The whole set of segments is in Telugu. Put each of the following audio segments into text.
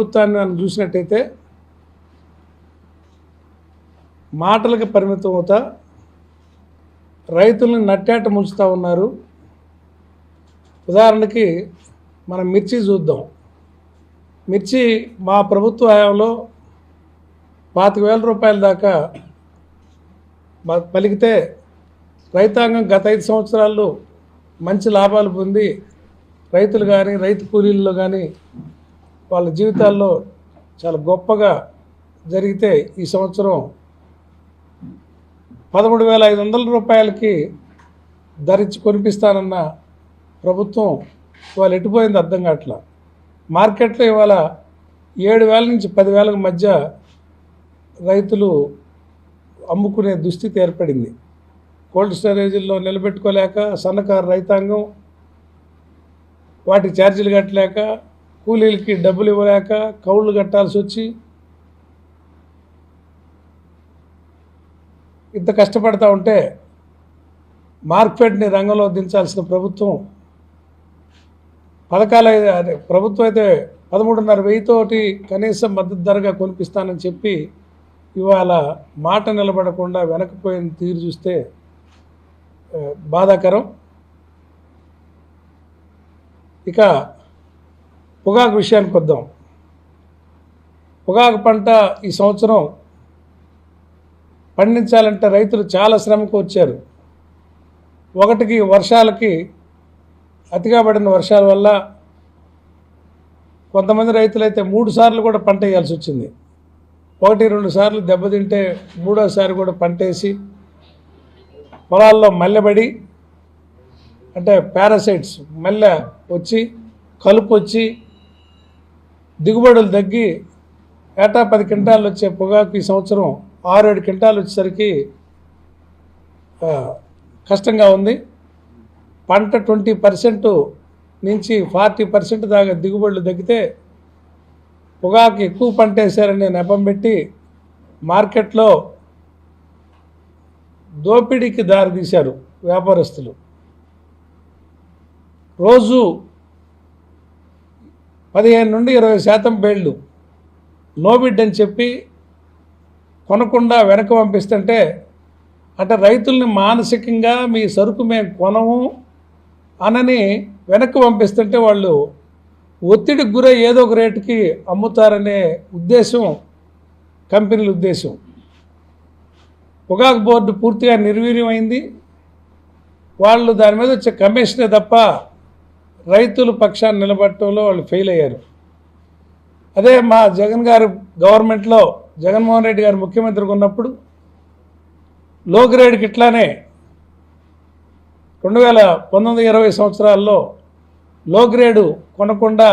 ప్రభుత్వాన్ని మనం చూసినట్టయితే మాటలకు పరిమితం అవుతా రైతులను నట్టేట ముంచుతూ ఉన్నారు. ఉదాహరణకి మనం మిర్చి చూద్దాం. మిర్చి మా ప్రభుత్వ హయాంలో 25,000 రూపాయల దాకా పలికితే రైతాంగం గత 5 సంవత్సరాల్లో మంచి లాభాలు పొంది రైతులు కానీ రైతు కూలీల్లో కానీ వాళ్ళ జీవితాల్లో చాలా గొప్పగా జరిగితే ఈ సంవత్సరం 13,500 రూపాయలకి ధరించి కొనిపిస్తానన్న ప్రభుత్వం ఇవాళ ఎటుపోయింది అర్థం కావట్లా. మార్కెట్లో ఇవాళ 7,000 నుంచి 10,000 మధ్య రైతులు అమ్ముకునే దుస్థితి ఏర్పడింది. కోల్డ్ స్టోరేజీల్లో నిలబెట్టుకోలేక సన్నకారు రైతాంగం వాటి ఛార్జీలు కట్టలేక కూలీలకి డబ్బులు ఇవ్వలేక కౌళ్ళు కట్టాల్సి వచ్చి ఇంత కష్టపడతా ఉంటే మార్కెట్ని రంగంలో దించాల్సిన ప్రభుత్వం ప్రభుత్వం అయితే 13,500 కనీసం మద్దతు ధరగా కొనిపిస్తానని చెప్పి ఇవాళ మాట నిలబడకుండా వెనకపోయిన తీరు చూస్తే బాధాకరం. ఇక పొగాకు విషయానికి వద్దాం. పొగాకు పంట ఈ సంవత్సరం పండించాలంటే రైతులు చాలా శ్రమకు వచ్చారు. ఒకటికి వర్షాలకి అతిగా పడిన వర్షాల వల్ల కొంతమంది రైతులైతే 3 సార్లు కూడా పంట వేయాల్సి వచ్చింది. 1-2 సార్లు దెబ్బతింటే 3వసారి కూడా పంటేసి పొలాల్లో మల్లెబడి అంటే పారాసైట్స్ మల్లె వచ్చి కలుపు వచ్చి దిగుబడులు తగ్గి ఏటా 10 క్వింటాలు వచ్చే పొగాకు ఈ సంవత్సరం 6-7 క్వింటాలు వచ్చేసరికి కష్టంగా ఉంది. పంట 20% నుంచి 40% దాకా దిగుబడులు తగ్గితే పొగాకు ఎక్కువ పంట వేశారని నెపం పెట్టి మార్కెట్లో దోపిడీకి దారితీశారు వ్యాపారస్తులు. రోజు 15 నుండి 20% బేళ్లు నోబిడ్ అని చెప్పి కొనకుండా వెనక పంపిస్తుంటే అంటే రైతుల్ని మానసికంగా మీ సరుకు మేము కొనము అనని వెనక్కి పంపిస్తుంటే వాళ్ళు ఒత్తిడికి గురై ఏదో ఒక రేటుకి అమ్ముతారనే ఉద్దేశం కంపెనీల ఉద్దేశం. పొగాకు బోర్డు పూర్తిగా నిర్వీర్యమైంది. వాళ్ళు దాని మీద వచ్చే కమిషనే తప్ప రైతుల పక్షాన్ని నిలబడటంలో వాళ్ళు ఫెయిల్ అయ్యారు. అదే మా జగన్ గారు గవర్నమెంట్లో జగన్మోహన్ రెడ్డి గారు ముఖ్యమంత్రిగా ఉన్నప్పుడు లో గ్రేడ్కి ఇట్లానే 2019-20 సంవత్సరాల్లో లో గ్రేడు కొనకుండా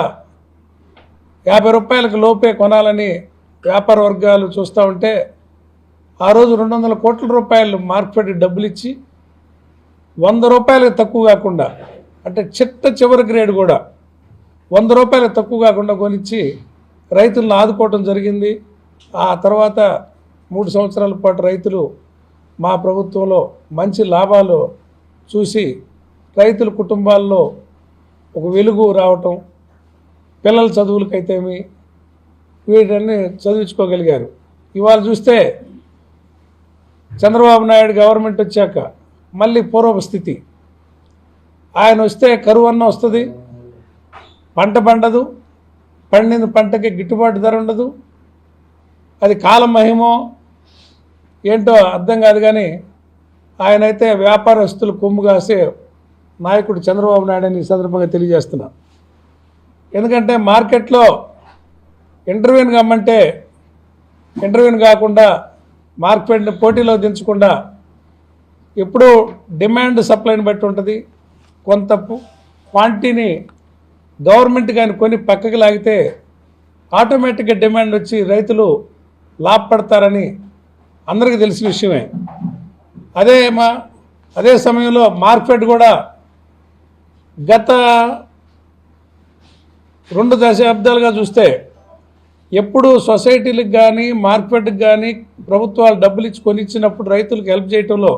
50 రూపాయలకు లోపే కొనాలని వ్యాపార వర్గాలు చూస్తూ ఉంటే ఆ రోజు 200 కోట్ల రూపాయలు మార్కెట్ డబ్బులు ఇచ్చి 100 రూపాయలకు తక్కువ కాకుండా అంటే చివరి గ్రేడ్ కూడా 100 రూపాయలకు తక్కువ కాకుండా కొనిచ్చి రైతులను ఆదుకోవడం జరిగింది. ఆ తర్వాత 3 సంవత్సరాల పాటు రైతులు మా ప్రభుత్వంలో మంచి లాభాలు చూసి రైతుల కుటుంబాల్లో ఒక వెలుగు రావటం, పిల్లల చదువులకైతేమి వీటన్ని చదివించుకోగలిగారు. ఇవాళ చూస్తే చంద్రబాబు నాయుడు గవర్నమెంట్ వచ్చాక మళ్ళీ పూర్వపు స్థితి. ఆయన వస్తే కరువు అన్న వస్తుంది, పంట పండదు, పండిన పంటకి గిట్టుబాటు ధర ఉండదు. అది కాలం మహిమో ఏంటో అర్థం కాదు. కానీ ఆయనైతే వ్యాపారస్తులు కొమ్ము కాసే నాయకుడు చంద్రబాబు నాయుడు అని ఈ సందర్భంగా తెలియజేస్తున్నా. ఎందుకంటే మార్కెట్లో ఇంటర్వ్యూని కమ్మంటే ఇంటర్వ్యూని కాకుండా మార్కెట్ని పోటీలో దించకుండా ఎప్పుడూ డిమాండ్ సప్లైని బట్టి ఉంటుంది. కొంత క్వాంటిటీని గవర్నమెంట్ కానీ కొని పక్కకి లాగితే ఆటోమేటిక్గా డిమాండ్ వచ్చి రైతులు లాభపడతారని అందరికీ తెలిసిన విషయమే. అదే సమయంలో మార్కెట్ కూడా గత 2 దశాబ్దాలుగా చూస్తే ఎప్పుడు సొసైటీలకు కానీ మార్కెట్కి కానీ ప్రభుత్వాలు డబ్బులు ఇచ్చి కొనిచ్చినప్పుడు రైతులకు హెల్ప్ చేయడంలో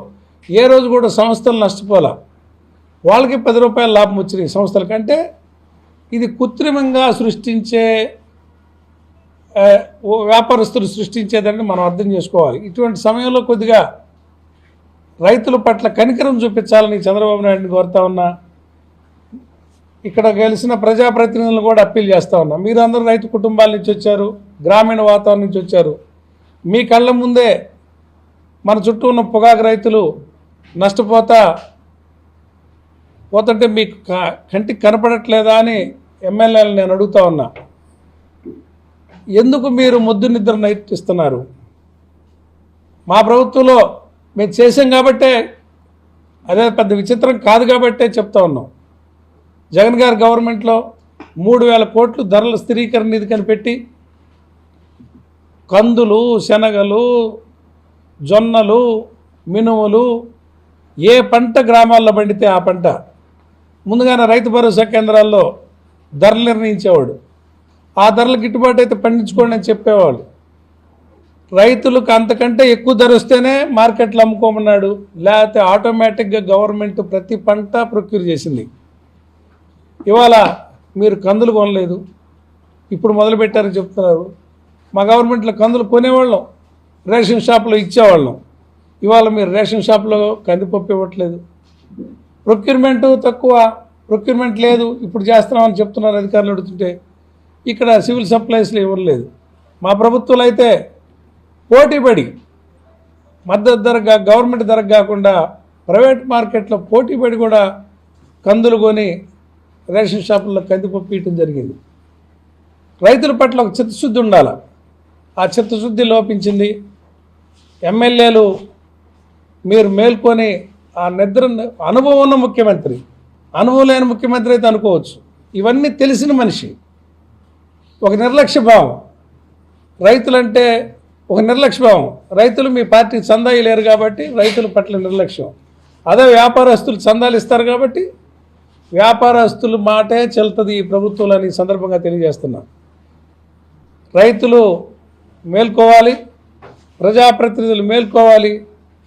ఏ రోజు కూడా సంస్థలు నష్టపోలే. వాళ్ళకి 10 రూపాయల లాభం వచ్చినాయి సంస్థల కంటే. ఇది కృత్రిమంగా సృష్టించే వ్యాపారస్తులు సృష్టించేదని మనం అర్థం చేసుకోవాలి. ఇటువంటి సమయంలో కొద్దిగా రైతుల పట్ల కనికరం చూపించాలని చంద్రబాబు నాయుడిని కోరుతా ఉన్నా. ఇక్కడ గెలిచిన ప్రజాప్రతినిధులను కూడా అప్పీల్ చేస్తూ ఉన్నా. మీరు అందరూ రైతు కుటుంబాల నుంచి వచ్చారు, గ్రామీణ వాతావరణం నుంచి వచ్చారు. మీ కళ్ళ ముందే మన చుట్టూ ఉన్న పొగాకు రైతులు పోతుంటే మీకు కంటికి కనపడట్లేదా అని ఎమ్మెల్యేలు నేను అడుగుతా ఉన్నా. ఎందుకు మీరు ముద్దు నిద్ర నటిస్తున్నారు? మా ప్రభుత్వంలో మేము చేసాం కాబట్టే, అదే పెద్ద విచిత్రం కాదు కాబట్టే చెప్తా ఉన్నాం. జగన్ గారి గవర్నమెంట్లో 3,000 కోట్లు ధరల స్థిరీకరణ నిధి కనిపెట్టి కందులు, శనగలు, జొన్నలు, మినుములు ఏ పంట గ్రామాల్లో పండితే ఆ పంట ముందుగానే రైతు భరోసా కేంద్రాల్లో ధరలు నిర్ణయించేవాడు. ఆ ధరలు గిట్టుబాటు అయితే పండించుకోండి అని చెప్పేవాళ్ళు. రైతులకు అంతకంటే ఎక్కువ ధర వస్తేనే మార్కెట్లో అమ్ముకోమన్నాడు. లేకపోతే ఆటోమేటిక్గా గవర్నమెంట్ ప్రతి పంట ప్రొక్యూర్ చేసింది. ఇవాళ మీరు కందులు కొనలేదు, ఇప్పుడు మొదలుపెట్టారని చెప్తున్నారు. మా గవర్నమెంట్లో కందులు కొనేవాళ్ళం, రేషన్ షాప్లో ఇచ్చేవాళ్ళం. ఇవాళ మీరు రేషన్ షాప్లో కందిపప్పు ఇవ్వట్లేదు. ప్రొక్యూర్మెంటు తక్కువ, ప్రొక్యూర్మెంట్ లేదు, ఇప్పుడు చేస్తున్నామని చెప్తున్నారు అధికారులు అడుగుతుంటే. ఇక్కడ సివిల్ సప్లైస్లో ఇవ్వలేదు. మా ప్రభుత్వాలు అయితే పోటీపడి మద్దతు ధర గవర్నమెంట్ ధరకు కాకుండా ప్రైవేట్ మార్కెట్లో పోటీపడి కూడా కందులు కొని రేషన్ షాపుల్లో కందిపప్పు ఇవ్వడం జరిగింది. రైతుల పట్ల ఒక చిత్తశుద్ధి ఉండాలి. ఆ చిత్తశుద్ధి లోపించింది. ఎమ్మెల్యేలు మీరు మేల్కొని ఆ నిద్ర అనుభవం ఉన్న ముఖ్యమంత్రి, అనుభవం లేని ముఖ్యమంత్రి అయితే అనుకోవచ్చు. ఇవన్నీ తెలిసిన మనిషి. ఒక నిర్లక్ష్య భావం, రైతులంటే ఒక నిర్లక్ష్య భావం. రైతులు మీ పార్టీకి చందా లేరు కాబట్టి రైతుల పట్ల నిర్లక్ష్యం. అదే వ్యాపారస్తులు చందాలు ఇస్తారు కాబట్టి వ్యాపారస్తుల మాటే చెల్తుంది ఈ ప్రభుత్వంలో అని సందర్భంగా తెలియజేస్తున్నా. రైతులు మేల్కోవాలి, ప్రజాప్రతినిధులు మేల్కోవాలి.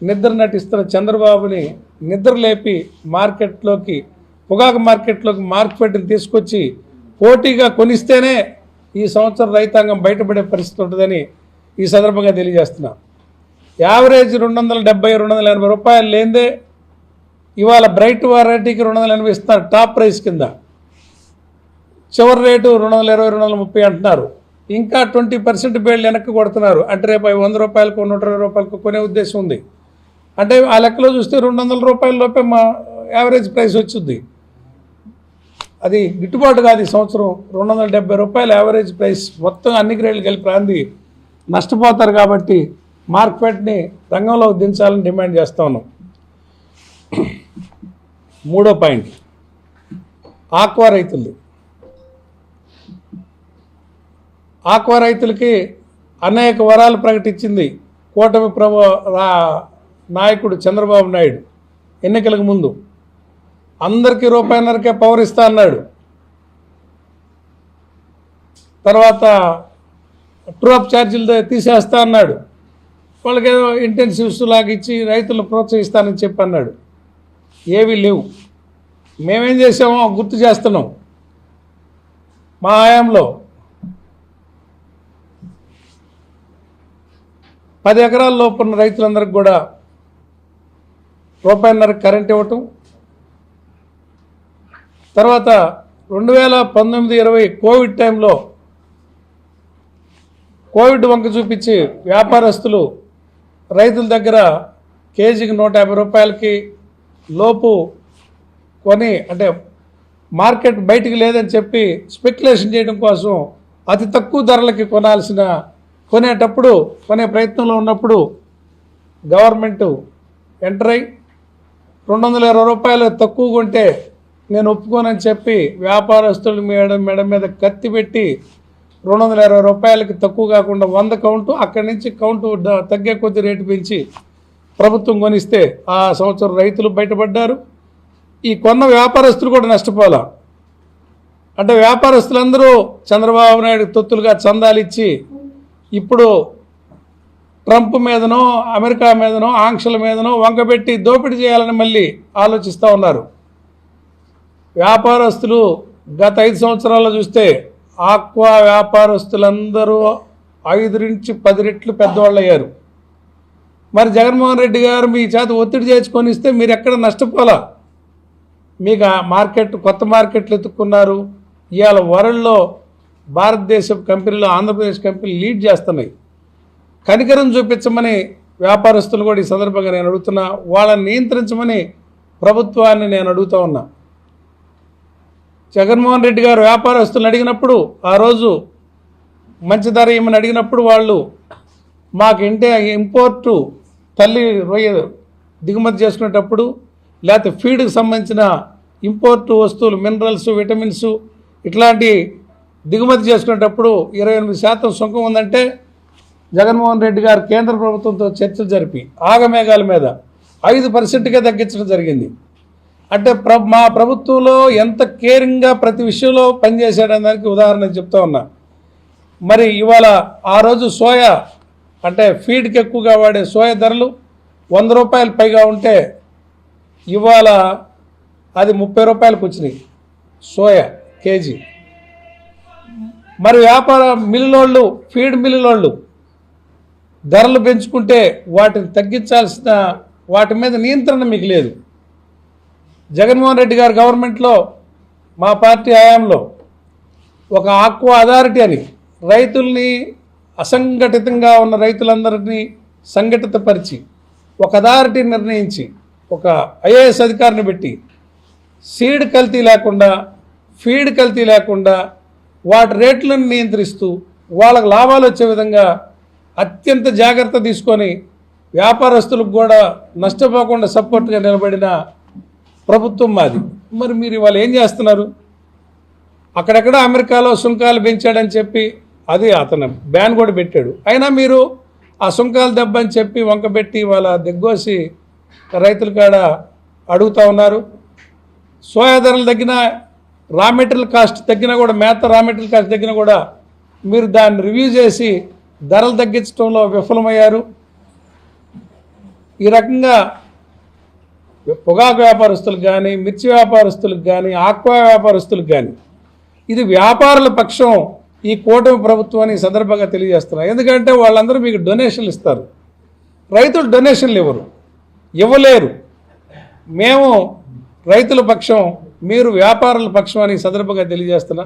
నిద్ర నటిస్తున్న చంద్రబాబుని నిద్ర లేపి మార్కెట్లోకి, పొగాకు మార్కెట్లోకి మార్కెట్ని తీసుకొచ్చి పోటీగా కొనిస్తేనే ఈ సంవత్సరం రైతాంగం బయటపడే పరిస్థితి ఉంటుందని ఈ సందర్భంగా తెలియజేస్తున్నా. యావరేజ్ 270-280 రూపాయలు లేదే ఇవాళ బ్రైట్ వెరైటీకి 280 ఇస్తున్నారు టాప్ ప్రైస్ కింద. చివరి రేటు 220-230 అంటున్నారు. ఇంకా 20% బేళ్ళు వెనక్కి కొడుతున్నారు. అంటే రేపు 100 రూపాయలకు 120 రూపాయలకు కొనే ఉద్దేశం ఉంది. అంటే ఆ లెక్కలో చూస్తే 200 రూపాయల లోపే మా యావరేజ్ ప్రైస్ వచ్చింది. అది గిట్టుబాటు కాదు. ఈ సంవత్సరం 270 రూపాయలు యావరేజ్ ప్రైస్ మొత్తం అన్ని గ్రేడ్లు కలిపి రాంది నష్టపోతారు. కాబట్టి మార్కెట్ని రంగంలో దించాలని డిమాండ్ చేస్తూ ఉన్నాం. మూడో పాయింట్, ఆక్వా రైతులు. ఆక్వా రైతులకి అనేక వరాలు ప్రకటించింది కూటమి నాయకుడు చంద్రబాబు నాయుడు. ఎన్నికలకు ముందు అందరికీ ₹1.5 పవర్ ఇస్తా అన్నాడు. తర్వాత ట్రూఅప్ ఛార్జీలు తీసేస్తా అన్నాడు. వాళ్ళకి ఏదో ఇంటెన్సివ్స్ లాగా ఇచ్చి రైతులను ప్రోత్సహిస్తానని చెప్పి అన్నాడు. ఏవీ లేవు. మేమేం చేసామో గుర్తు చేస్తున్నాం. మా హయాంలో 10 ఎకరాల లోపు ఉన్న రైతులందరికీ కూడా ₹1.5 కరెంట్ ఇవ్వటం. తర్వాత 2019-20 కోవిడ్ టైంలో కోవిడ్ వంక చూపించి వ్యాపారస్తులు రైతుల దగ్గర కేజీకి 150 రూపాయలకి లోపు కొని, అంటే మార్కెట్ బయటికి లేదని చెప్పి స్పెక్యులేషన్ చేయడం కోసం అతి తక్కువ ధరలకి కొనేటప్పుడు కొనే ప్రయత్నంలో ఉన్నప్పుడు గవర్నమెంట్ ఎంటర్ అయ్యి 220 రూపాయలు తక్కువ కొంటే నేను ఒప్పుకోనని చెప్పి వ్యాపారస్తుల మెడ మీద కత్తి పెట్టి 220 రూపాయలకి తక్కువ కాకుండా 100 కౌంటు, అక్కడి నుంచి కౌంటు తగ్గే కొద్ది రేటు పెంచి ప్రభుత్వం కొనిస్తే ఆ సంవత్సరం రైతులు బయటపడ్డారు. ఈ కొన్న వ్యాపారస్తులు కూడా నష్టపోలా. అంటే వ్యాపారస్తులందరూ చంద్రబాబు నాయుడు తొత్తులుగా చందాలు ఇచ్చి ఇప్పుడు ట్రంప్ మీదనో అమెరికా మీదనో ఆంక్షల మీదనో వంకబెట్టి దోపిడీ చేయాలని మళ్ళీ ఆలోచిస్తూ ఉన్నారు. వ్యాపారస్తులు గత 5 సంవత్సరాల్లో చూస్తే ఆక్వా వ్యాపారస్తులందరూ 5 నుంచి 10 రెట్లు పెద్దవాళ్ళు అయ్యారు. మరి జగన్మోహన్ రెడ్డి గారు మీ చేత ఒత్తిడి చేసుకొని ఇస్తే మీరు ఎక్కడ నష్టపోలా. మీకు ఆ మార్కెట్, కొత్త మార్కెట్లు ఎత్తుక్కున్నారు. ఇవాళ వరల్డ్లో భారతదేశ కంపెనీలు, ఆంధ్రప్రదేశ్ కంపెనీలు లీడ్ చేస్తున్నాయి. కనికరం చూపించమని వ్యాపారస్తులు కూడా ఈ సందర్భంగా నేను అడుగుతున్నా. వాళ్ళని నియంత్రించమని ప్రభుత్వాన్ని నేను అడుగుతూ ఉన్నా. జగన్మోహన్ రెడ్డి గారు వ్యాపారస్తులను అడిగినప్పుడు, ఆ రోజు మంచి ధర ఏమని అడిగినప్పుడు వాళ్ళు మాకు ఇంపోర్టు తల్లి రొయ్య దిగుమతి చేసుకునేటప్పుడు, లేకపోతే ఫీడ్కి సంబంధించిన ఇంపోర్టు వస్తువులు, మినరల్స్, విటమిన్స్ ఇట్లాంటి దిగుమతి చేసుకునేటప్పుడు 28% సుంకం ఉందంటే జగన్మోహన్ రెడ్డి గారు కేంద్ర ప్రభుత్వంతో చర్చలు జరిపి ఆగమేఘాల మీద 5%కే తగ్గించడం జరిగింది. అంటే మా ప్రభుత్వంలో ఎంత కేరింగ్గా ప్రతి విషయంలో పనిచేసాడనే దానికి ఉదాహరణ చెప్తా ఉన్నా. మరి ఇవాళ ఆ రోజు సోయా అంటే ఫీడ్కి ఎక్కువగా వాడే సోయా ధరలు 100 రూపాయలు పైగా ఉంటే ఇవాళ అది 30 రూపాయలకు వచ్చినాయి సోయా కేజీ. మరి వ్యాపార మిల్లులోళ్ళు, ఫీడ్ మిల్లులోళ్ళు ధరలు పెంచుకుంటే వాటిని తగ్గించాల్సిన వాటి మీద నియంత్రణ మీకు లేదు. జగన్మోహన్ రెడ్డి గారి గవర్నమెంట్లో మా పార్టీ హయాంలో ఒక ఆక్వా అథారిటీ అని రైతుల్ని, అసంఘటితంగా ఉన్న రైతులందరినీ సంఘటితపరిచి ఒక అథారిటీ నిర్ణయించి ఒక ఐఏఎస్ అధికారిని పెట్టి సీడ్ కల్తీ లేకుండా, ఫీడ్ కల్తీ లేకుండా వాటి రేట్లను నియంత్రిస్తూ వాళ్ళకు లాభాలు వచ్చే విధంగా అత్యంత జాగ్రత్త తీసుకొని వ్యాపారస్తులకు కూడా నష్టపోకుండా సపోర్ట్గా నిలబడిన ప్రభుత్వం మాది. మరి మీరు ఇవాళ ఏం చేస్తున్నారు? అక్కడెక్కడ అమెరికాలో సుంకాలు పెంచాడని చెప్పి అది అతను బ్యాన్ కూడా పెట్టాడు. అయినా మీరు ఆ సుంకాల దెబ్బ అని చెప్పి వంకబెట్టి వాళ్ళ దిగ్గోసి రైతుల కాడ అడుగుతూ ఉన్నారు. సోయా ధరలు తగ్గిన, రా మెటీరియల్ కాస్ట్ తగ్గినా కూడా, మేత రా మెటీరియల్ కాస్ట్ తగ్గినా కూడా మీరు దాన్ని రివ్యూ చేసి ధరలు తగ్గించడంలో విఫలమయ్యారు. ఈ రకంగా పొగాకు వ్యాపారస్తులకు కానీ, మిర్చి వ్యాపారస్తులకు కానీ, ఆక్వా వ్యాపారస్తులకు కానీ ఇది వ్యాపారుల పక్షం ఈ కూటమి ప్రభుత్వాన్ని సందర్భంగా తెలియజేస్తున్నారు. ఎందుకంటే వాళ్ళందరూ మీకు డొనేషన్లు ఇస్తారు, రైతులు డొనేషన్లు ఇవ్వలేరు. మేము రైతుల పక్షం, మీరు వ్యాపారుల పక్షం అని సందర్భంగా తెలియజేస్తున్నా.